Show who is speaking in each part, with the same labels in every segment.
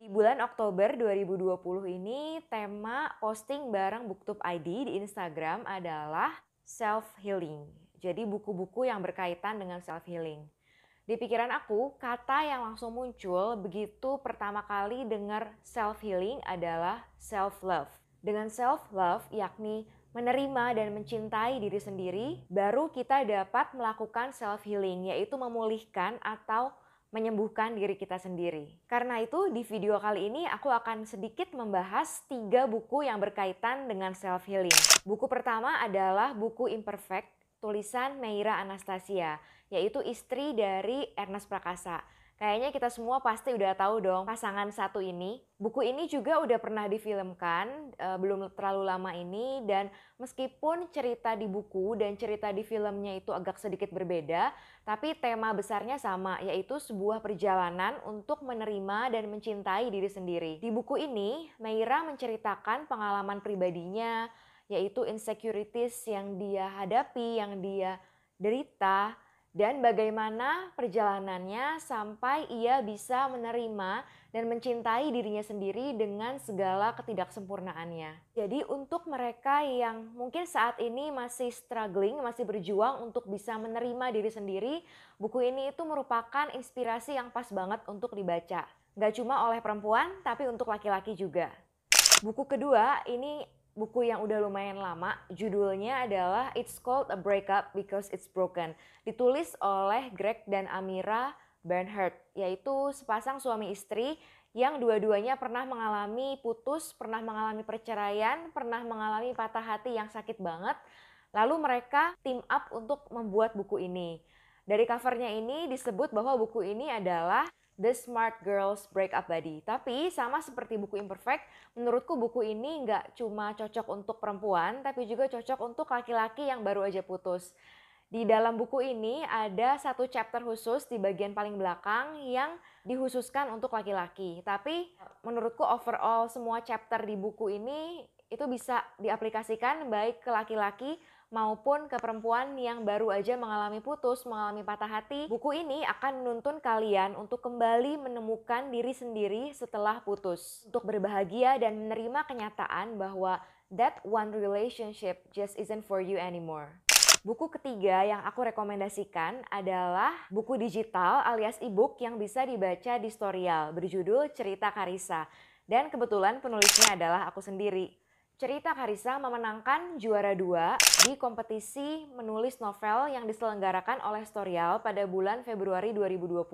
Speaker 1: Di bulan Oktober 2020 ini tema posting bareng BookTube ID di Instagram adalah self-healing. Jadi buku-buku yang berkaitan dengan self-healing. Di pikiran aku, kata yang langsung muncul begitu pertama kali dengar self-healing adalah self-love. Dengan self-love yakni menerima dan mencintai diri sendiri, baru kita dapat melakukan self-healing, yaitu memulihkan atau menyembuhkan diri kita sendiri. Karena itu di video kali ini aku akan sedikit membahas 3 buku yang berkaitan dengan self-healing. Buku pertama adalah buku Imperfect, tulisan Meira Anastasia, yaitu istri dari Ernest Prakasa. Kayaknya kita semua pasti udah tahu dong pasangan satu ini. Buku ini juga udah pernah difilmkan belum terlalu lama ini, dan meskipun cerita di buku dan cerita di filmnya itu agak sedikit berbeda, tapi tema besarnya sama, yaitu sebuah perjalanan untuk menerima dan mencintai diri sendiri. Di buku ini, Meira menceritakan pengalaman pribadinya, yaitu insecurities yang dia hadapi, yang dia derita, dan bagaimana perjalanannya sampai ia bisa menerima dan mencintai dirinya sendiri dengan segala ketidaksempurnaannya. Jadi untuk mereka yang mungkin saat ini masih struggling, masih berjuang untuk bisa menerima diri sendiri, buku ini itu merupakan inspirasi yang pas banget untuk dibaca. Gak cuma oleh perempuan, tapi untuk laki-laki juga. Buku kedua ini buku yang udah lumayan lama, judulnya adalah It's Called a Breakup Because It's Broken. Ditulis oleh Greg dan Amira Bernhardt, yaitu sepasang suami istri yang dua-duanya pernah mengalami putus, pernah mengalami perceraian, pernah mengalami patah hati yang sakit banget. Lalu mereka team up untuk membuat buku ini. Dari covernya ini disebut bahwa buku ini adalah The Smart Girls Breakup Buddy. Tapi sama seperti buku Imperfect, menurutku buku ini nggak cuma cocok untuk perempuan, tapi juga cocok untuk laki-laki yang baru aja putus. Di dalam buku ini ada satu chapter khusus di bagian paling belakang yang dikhususkan untuk laki-laki. Tapi menurutku overall semua chapter di buku ini itu bisa diaplikasikan baik ke laki-laki maupun ke perempuan yang baru aja mengalami putus, mengalami patah hati. Buku ini akan menuntun kalian untuk kembali menemukan diri sendiri setelah putus. Untuk berbahagia dan menerima kenyataan bahwa that one relationship just isn't for you anymore. Buku ketiga yang aku rekomendasikan adalah buku digital alias e-book yang bisa dibaca di Storyal berjudul Cerita Karissa. Dan kebetulan penulisnya adalah aku sendiri. Cerita Karissa memenangkan juara 2 di kompetisi menulis novel yang diselenggarakan oleh Storyal pada bulan Februari 2020.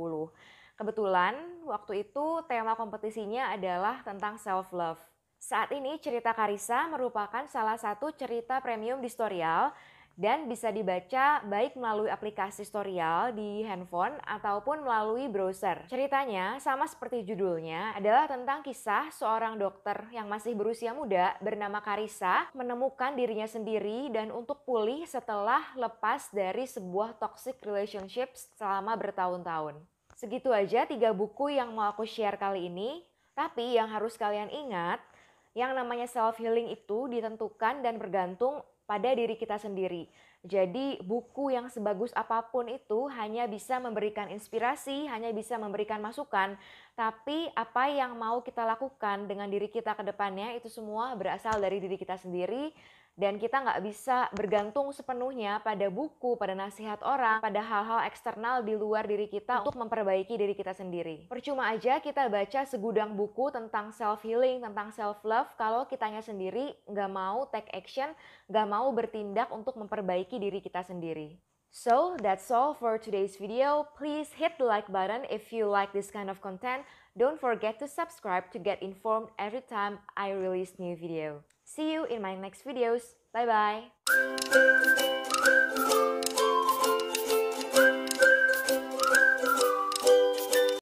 Speaker 1: Kebetulan waktu itu tema kompetisinya adalah tentang self-love. Saat ini Cerita Karissa merupakan salah satu cerita premium di Storyal dan bisa dibaca baik melalui aplikasi Storyal di handphone ataupun melalui browser. Ceritanya sama seperti judulnya, adalah tentang kisah seorang dokter yang masih berusia muda bernama Karissa menemukan dirinya sendiri dan untuk pulih setelah lepas dari sebuah toxic relationship selama bertahun-tahun. Segitu aja 3 buku yang mau aku share kali ini. Tapi yang harus kalian ingat, yang namanya self-healing itu ditentukan dan bergantung pada diri kita sendiri. Jadi buku yang sebagus apapun itu hanya bisa memberikan inspirasi, hanya bisa memberikan masukan. Tapi apa yang mau kita lakukan dengan diri kita ke depannya itu semua berasal dari diri kita sendiri. Dan kita nggak bisa bergantung sepenuhnya pada buku, pada nasihat orang, pada hal-hal eksternal di luar diri kita untuk memperbaiki diri kita sendiri. Percuma aja kita baca segudang buku tentang self-healing, tentang self-love, kalau kitanya sendiri nggak mau take action, nggak mau bertindak untuk memperbaiki diri kita sendiri. So, that's all for today's video. Please hit the like button if you like this kind of content. Don't forget to subscribe to get informed every time I release new video. See you in my next videos. Bye bye.